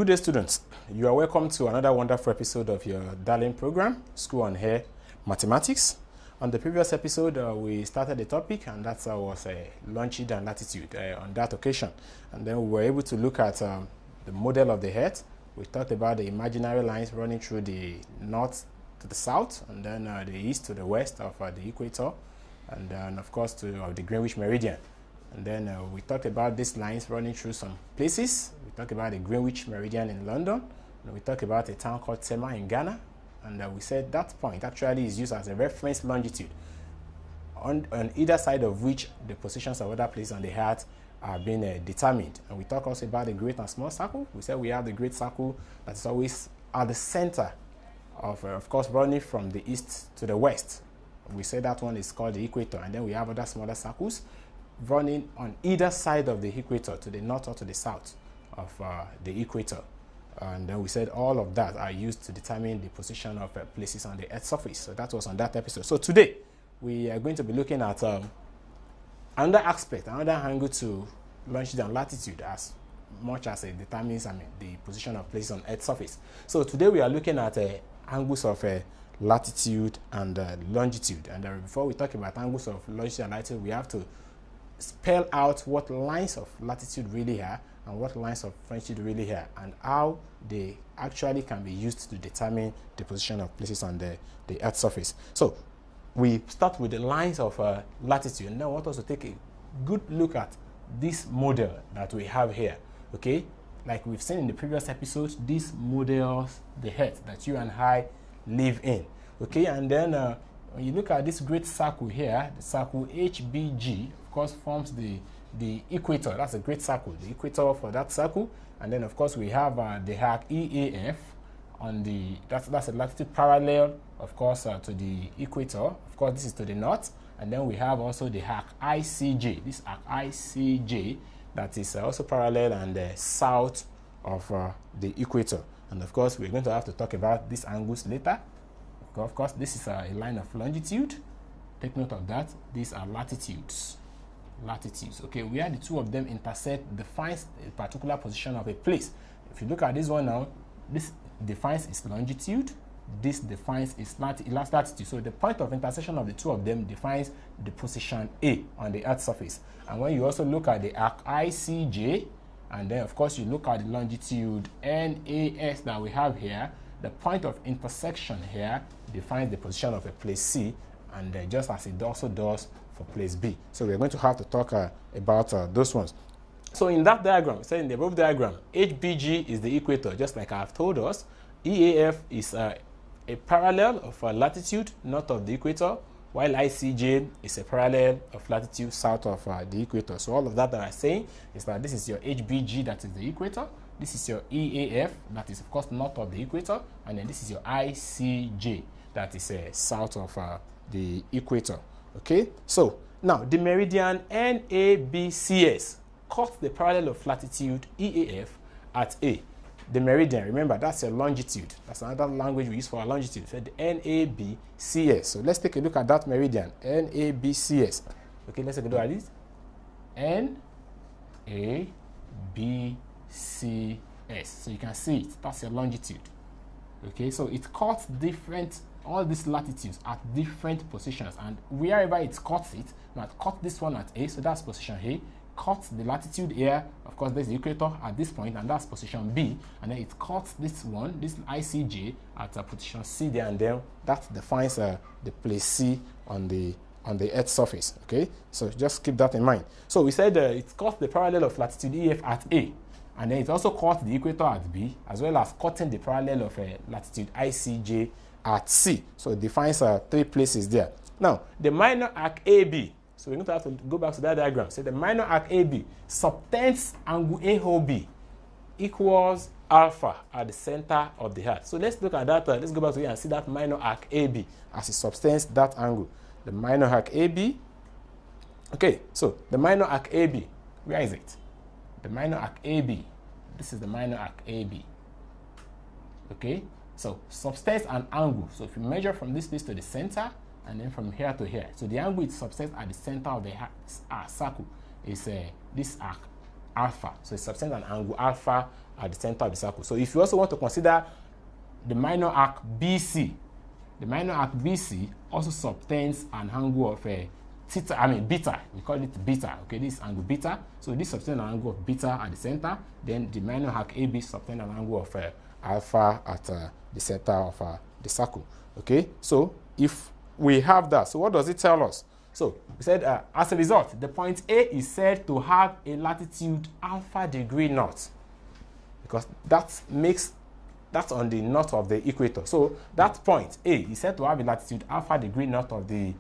Good day, students. You are welcome to another wonderful episode of your darling program, School on Air Mathematics. On the previous episode, we started the topic, and that was longitude and latitude on that occasion. And then we were able to look at the model of the Earth. We talked about the imaginary lines running through the north to the south, and then the east to the west of the equator, and then, of course, to the Greenwich Meridian. And then we talked about these lines running through some places. We talked about the Greenwich Meridian in London. And we talked about a town called Tema in Ghana. And we said that point actually is used as a reference longitude, on either side of which the positions of other places on the Earth are being determined. And we talked also about the great and small circle. We said we have the great circle that is always at the center of course, running from the east to the west. We said that one is called the equator. And then we have other smaller circles running on either side of the equator, to the north or to the south of the equator. And then we said all of that are used to determine the position of places on the Earth's surface. So that was on that episode. So today we are going to be looking at another aspect, another angle to longitude and latitude, as much as it determines the position of places on Earth's surface. So today we are looking at angles of latitude and longitude. And before we talk about angles of longitude and latitude, we have to spell out what lines of latitude really are and what lines of longitude really are, and how they actually can be used to determine the position of places on the Earth's surface. So we start with the lines of latitude, and then I want us to take a good look at this model that we have here. Okay, like we've seen in the previous episodes, this models the Earth that you and I live in. Okay, and then when you look at this great circle here, the circle HBG, of course, forms the equator. That's a great circle, the equator for that circle. And then, of course, we have the arc EAF on the, that's a latitude parallel, of course, to the equator. Of course, this is to the north. And then we have also the arc ICJ, this arc ICJ, that is also parallel and south of the equator. And of course, we're going to have to talk about these angles later. Of course, this is a line of longitude. Take note of that. These are latitudes. Latitudes. Okay, where the two of them intersect defines a particular position of a place. If you look at this one now, this defines its longitude. This defines its latitude. So the point of intersection of the two of them defines the position A on the Earth's surface. And when you also look at the arc ICJ, and then of course you look at the longitude NAS that we have here, the point of intersection here defines the position of a place C, and just as it also does for place B. So we're going to have to talk about those ones. So in that diagram, say in the above diagram, HBG is the equator, just like I've told us. EAF is a parallel of latitude north of the equator, while ICJ is a parallel of latitude south of the equator. So all of that I'm saying is that this is your HBG, that is the equator. This is your EAF, that is, of course, north of the equator. And then this is your ICJ, that is south of the equator. Okay? So, now, the meridian NABCS cuts the parallel of latitude EAF at A. The meridian, remember, that's your longitude. That's another language we use for our longitude. So, the NABCS. So, let's take a look at that meridian, NABCS. Okay, let's take a look at this. NABCS. So you can see it, that's your longitude. Okay, so it cuts all these latitudes at different positions, and wherever it cuts it, now it cut this one at A, so that's position A, cuts the latitude here, of course there's the equator at this point, and that's position B, and then it cuts this one, this ICJ, at position C there, and then that defines the place C on the Earth's surface. Okay, so just keep that in mind. So we said it cuts the parallel of latitude EF at A, and then it also cuts the equator at B, as well as cutting the parallel of latitude ICJ at C. So it defines 3 places there. Now, the minor arc AB, so we're going to have to go back to that diagram. So the minor arc AB subtends angle AOB equals alpha at the center of the Earth. So let's look at that. Let's go back to here and see that minor arc AB as it subtends that angle. The minor arc AB. Okay, so the minor arc AB, where is it? The minor arc AB. This is the minor arc AB. Okay, so subtends an angle. So if you measure from this place to the center, and then from here to here, so the angle it subtends at the center of the circle is this arc alpha. So it subtends an angle alpha at the center of the circle. So if you also want to consider the minor arc BC, the minor arc BC also subtends an angle of beta. We call it beta. Okay, this is angle beta. So this subtends an angle of beta at the center. Then the minor arc AB subtends an angle of alpha at the center of the circle. Okay, so if we have that, so what does it tell us? So we said as a result, the point A is said to have a latitude alpha degree naught, because that's on the north of the equator. So that point A is said to have a latitude alpha degree north of the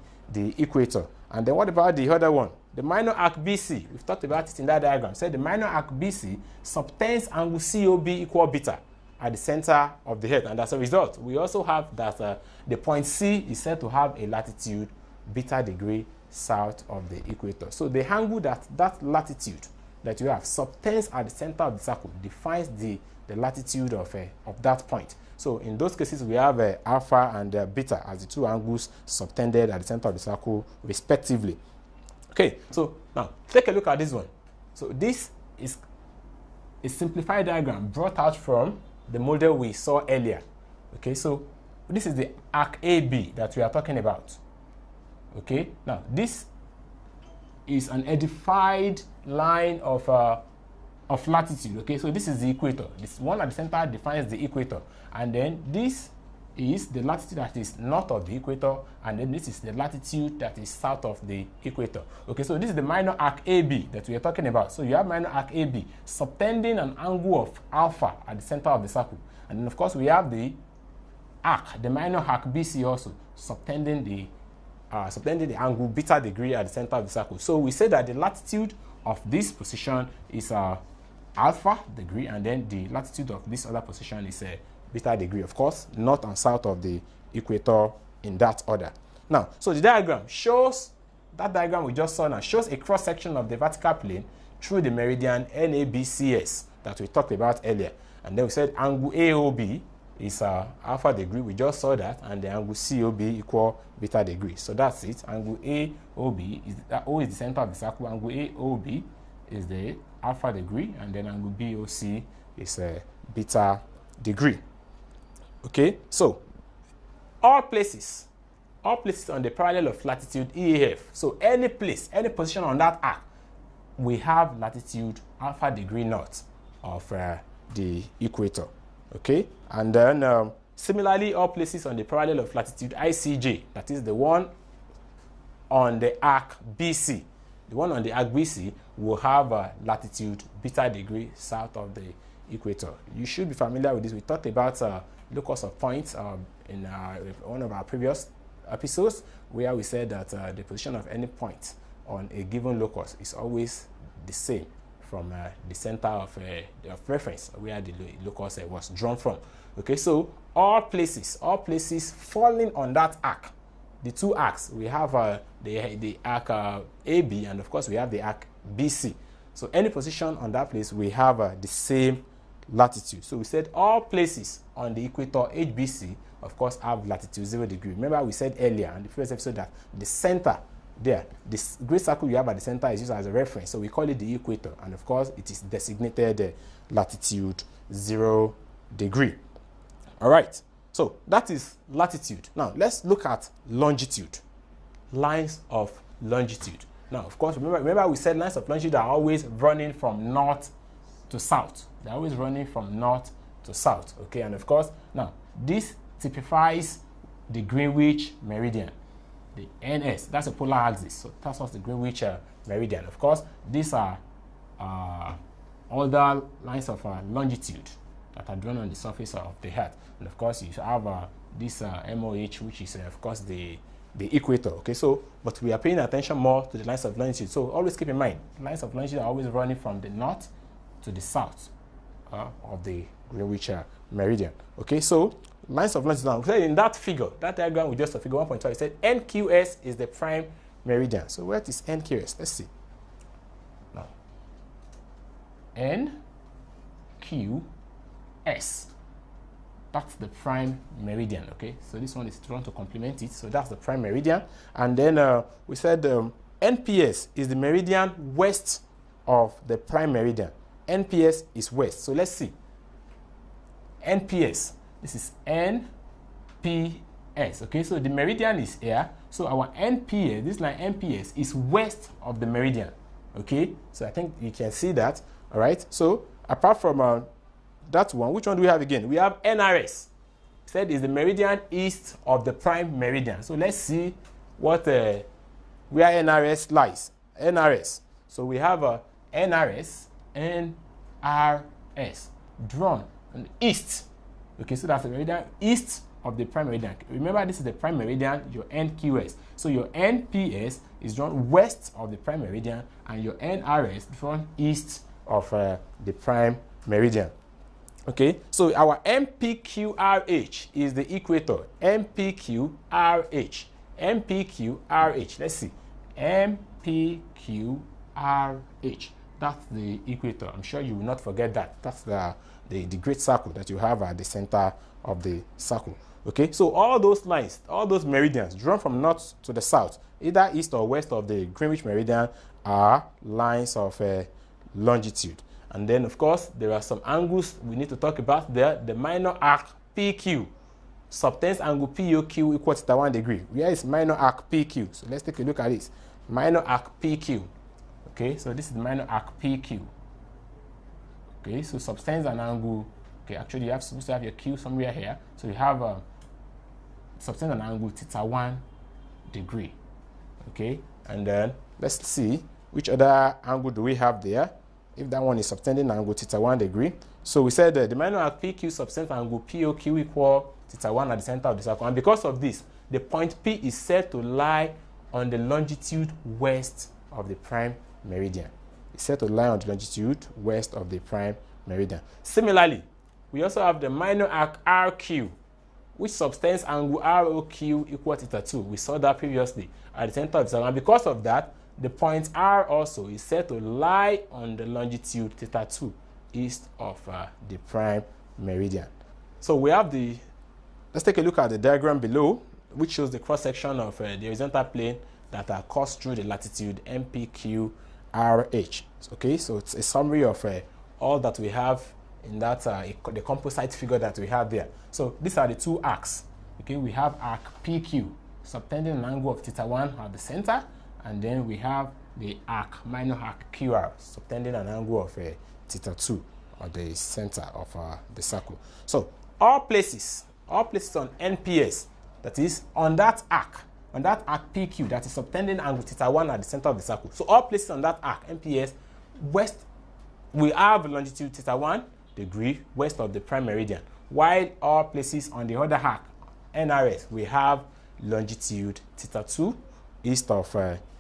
equator. And then what about the other one? The minor arc BC. We've talked about it in that diagram. So the minor arc BC subtends angle COB equal beta at the center of the head. And as a result, we also have that the point C is said to have a latitude beta degree south of the equator. So the angle that latitude that you have subtends at the center of the circle defines the latitude of that point. So in those cases, we have alpha and beta as the two angles subtended at the center of the circle respectively. Okay, so now take a look at this one. So this is a simplified diagram brought out from the model we saw earlier. Okay, so this is the arc AB that we are talking about. Okay, now this is an edified line of latitude. Okay, so this is the equator. This one at the center defines the equator, and then this is the latitude that is north of the equator, and then this is the latitude that is south of the equator. Okay, so this is the minor arc AB that we are talking about. So you have minor arc AB subtending an angle of alpha at the center of the circle, and then of course we have the arc, the minor arc BC also subtending the angle beta degree at the center of the circle. So we say that the latitude of this position is alpha degree, and then the latitude of this other position is beta degree, of course, north and south of the equator in that order. Now, so the diagram shows, that diagram we just saw now shows a cross section of the vertical plane through the meridian NABCS that we talked about earlier. And then we said angle AOB is alpha degree. We just saw that, and the angle COB equal beta degree. So that's it. Angle AOB is O is the center of the circle. Angle AOB is the alpha degree, and then angle BOC is beta degree. Okay, so all places on the parallel of latitude EAF. So any place, any position on that arc, we have latitude alpha degree naught of the equator. Okay, and then similarly, all places on the parallel of latitude ICJ, that is the one on the arc BC, the one on the arc BC will have latitude beta degree south of the equator. You should be familiar with this. We talked about locus of points in one of our previous episodes, where we said that the position of any point on a given locus is always the same from the center of reference where the locus was drawn from. Okay, so all places falling on that arc, the two arcs, we have the arc AB, and of course we have the arc BC. So any position on that place, we have the same latitude. So we said all places on the equator HBC, of course, have latitude 0 degree. Remember we said earlier in the previous episode that the center there, this great circle you have at the center is used as a reference, so we call it the equator, and of course it is designated latitude 0 degree. All right, so that is latitude. Now let's look at longitude, lines of longitude. Now, of course, remember we said lines of longitude are always running from north to south. They're always running from north to south. Okay, and of course, now this typifies the Greenwich meridian, the NS. That's a polar axis. So that's what's the Greenwich meridian. Of course, these are other lines of longitude that are drawn on the surface of the Earth. And of course, you have this MOH, which is of course the equator. Okay, so but we are paying attention more to the lines of longitude. So always keep in mind, lines of longitude are always running from the north to the south of the Greenwich meridian. Okay, so lines of longitude. Now, in that figure, that diagram we just figure 1.2, it said NQS is the prime meridian. So where is NQS? Let's see. Now, NQS. That's the prime meridian. Okay, so this one is drawn to complement it. So that's the prime meridian. And then we said NPS is the meridian west of the prime meridian. NPS is west. So let's see. NPS. This is NPS. Okay, so the meridian is here. So our NPS, this line NPS, is west of the meridian. Okay, so I think you can see that. All right. So apart from that one, which one do we have again? We have NRS. Said is the meridian east of the prime meridian. So let's see what where NRS lies. NRS. So we have a NRS, NRS, drawn on the east. Okay, so that's the meridian east of the prime meridian. Remember, this is the prime meridian, your NQS. So your NPS is drawn west of the prime meridian, and your NRS drawn east of the prime meridian. Okay, so our MPQRH is the equator. MPQRH. MPQRH. Let's see. MPQRH. That's the equator. I'm sure you will not forget that. That's the great circle that you have at the center of the circle. Okay, so all those lines, all those meridians drawn from north to the south, either east or west of the Greenwich meridian, are lines of longitude. And then, of course, there are some angles we need to talk about there. The minor arc PQ subtends angle POQ equal to 1 degree. Where is minor arc PQ? So let's take a look at this. Minor arc PQ. Okay, so this is the minor arc PQ. Okay, so subtends an angle. Okay, actually, you have supposed to have your Q somewhere here. So you have subtends an angle θ1 degree. Okay, and then let's see which other angle do we have there. If that one is subtending angle θ1 degree. So we said that the minor arc PQ subtends angle POQ equal θ1 at the center of the circle. And because of this, the point P is said to lie on the longitude west of the prime meridian. It's said to lie on the longitude west of the prime meridian. Similarly, we also have the minor arc RQ, which subtends angle ROQ equal θ2. We saw that previously at the center of the circle. And because of that, the point R also is said to lie on the longitude θ2 east of the prime meridian. So we have let's take a look at the diagram below, which shows the cross-section of the horizontal plane that are coursed through the latitude MPQRH. Okay, so it's a summary of all that we have in that, the composite figure that we have there. So these are the two arcs. Okay, we have arc PQ, subtending an angle of θ1 at the center, and then we have the arc, minor arc QR, subtending an angle of θ2 at the center of the circle. So all places on NPS, that is on that arc PQ, that is subtending angle θ1 at the center of the circle. So all places on that arc NPS west, we have longitude θ1 degree west of the prime meridian, while all places on the other arc NRS, we have longitude θ2 east of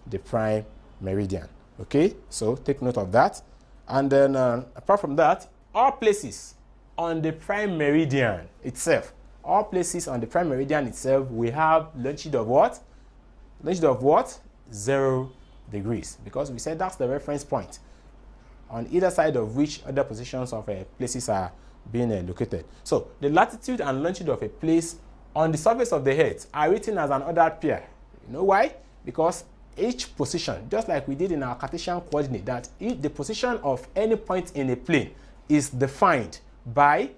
the prime meridian. Okay, so take note of that. And then apart from that, all places on the prime meridian itself, we have longitude of what? Longitude of what? 0 degrees, because we said that's the reference point on either side of which other positions of places are being located. So the latitude and longitude of a place on the surface of the earth are written as an ordered pair. You know why? Because each position, just like we did in our Cartesian coordinate, that the position of any point in a plane is defined by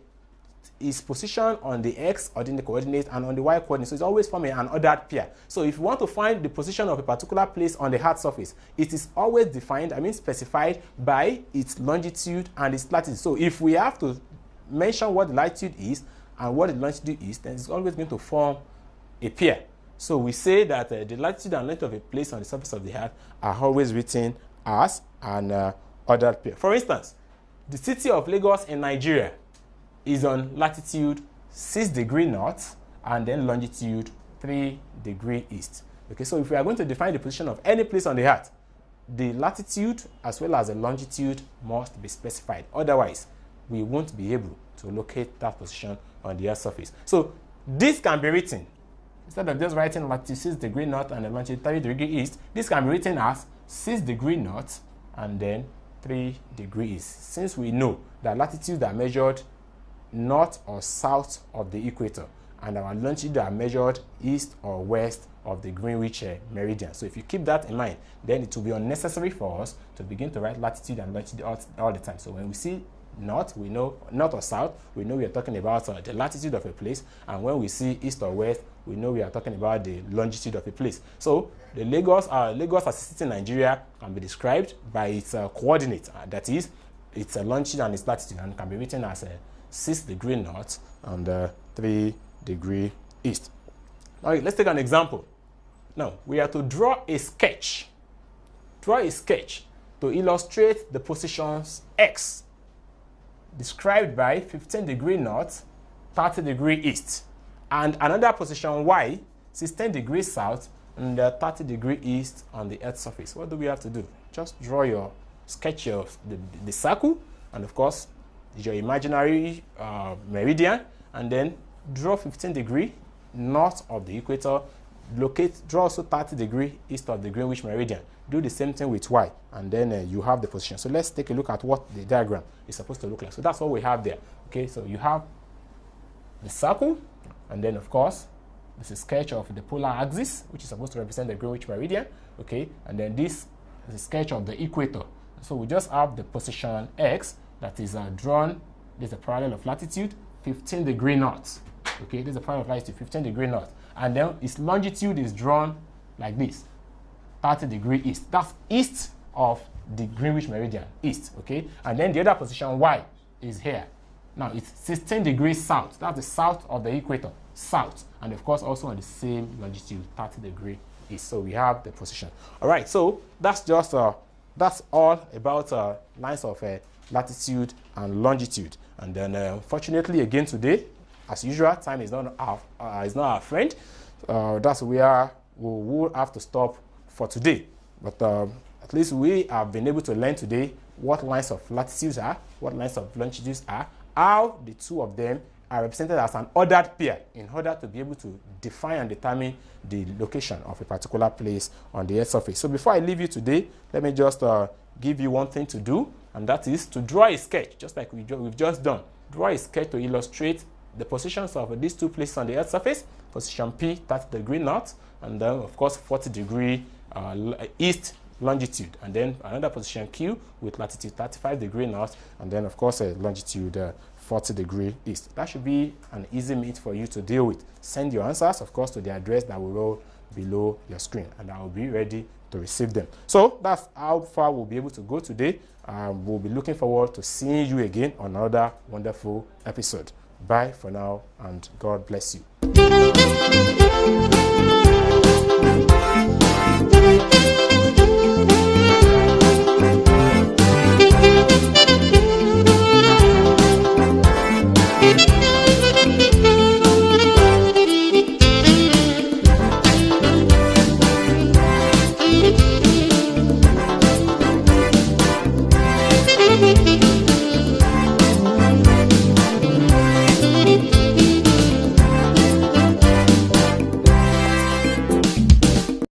its position on the x ordinate coordinate and on the y coordinate. So it's always forming an ordered pair. So if you want to find the position of a particular place on the earth surface, it is always defined, specified by its longitude and its latitude. So if we have to mention what the latitude is and what the longitude is, then it's always going to form a pair. So we say that the latitude and length of a place on the surface of the earth are always written as an ordered pair. For instance, the city of Lagos in Nigeria is on latitude 6 degree north and then longitude 3 degree east. Okay, so if we are going to define the position of any place on the earth, the latitude as well as the longitude must be specified. Otherwise, we won't be able to locate that position on the earth's surface. So this can be written, instead of just writing latitude 6 degree north and then longitude 3 degree east, this can be written as 6 degree north and then 3 degrees, since we know that latitudes are measured north or south of the equator and our longitude are measured east or west of the Greenwich meridian. So if you keep that in mind, then it will be unnecessary for us to begin to write latitude and longitude all the time. So when we see north, we know north or south, we know we are talking about the latitude of a place, and when we see east or west, we know we are talking about the longitude of a place. So the Lagos as a city in Nigeria can be described by its coordinate, that is, its longitude and its latitude, and can be written as 6 degree north and 3 degree east. All right, let's take an example. Now, we are to draw a sketch. Draw a sketch to illustrate the positions X, described by 15 degree north, 30 degree east, and another position Y, 16 degrees south, and 30 degree east on the Earth's surface. What do we have to do? Just draw your sketch of the circle, and of course, your imaginary meridian, and then draw 15 degree north of the equator, draw also 30 degree east of the Greenwich meridian. Do the same thing with Y, and then you have the position. So let's take a look at what the diagram is supposed to look like. So that's what we have there. Okay, so you have the circle, and then of course this is a sketch of the polar axis, which is supposed to represent the Greenwich meridian. Okay, and then this is a sketch of the equator. So we just have the position X that is drawn. There's a parallel of latitude 15 degree north. Okay, this is a parallel of latitude 15 degree north, and then its longitude is drawn like this, 30 degree east. That's east of the Greenwich meridian, east. Okay, and then the other position Y is here. Now it's 16 degrees south. That's the south of the equator, south, and of course also on the same longitude, 30 degree east. So we have the position. All right, so that's just that's all about lines of latitude and longitude. And then unfortunately again today, as usual, time is not our friend. That's where we will have to stop for today. But at least we have been able to learn today what lines of latitudes are, what lines of longitudes are, how the two of them are represented as an ordered pair in order to be able to define and determine the location of a particular place on the Earth's surface. So before I leave you today, let me just give you one thing to do, and that is to draw a sketch, just like we've just done. Draw a sketch to illustrate the positions of these two places on the Earth's surface. Position P, 30 degree north, and then of course 40 degree east longitude, and then another position Q with latitude 35 degree north, and then of course longitude 40 degree east. That should be an easy meet for you to deal with. Send your answers, of course, to the address that will roll below your screen, and I will be ready to receive them. So that's how far we'll be able to go today. We'll be looking forward to seeing you again on another wonderful episode. Bye for now, and God bless you.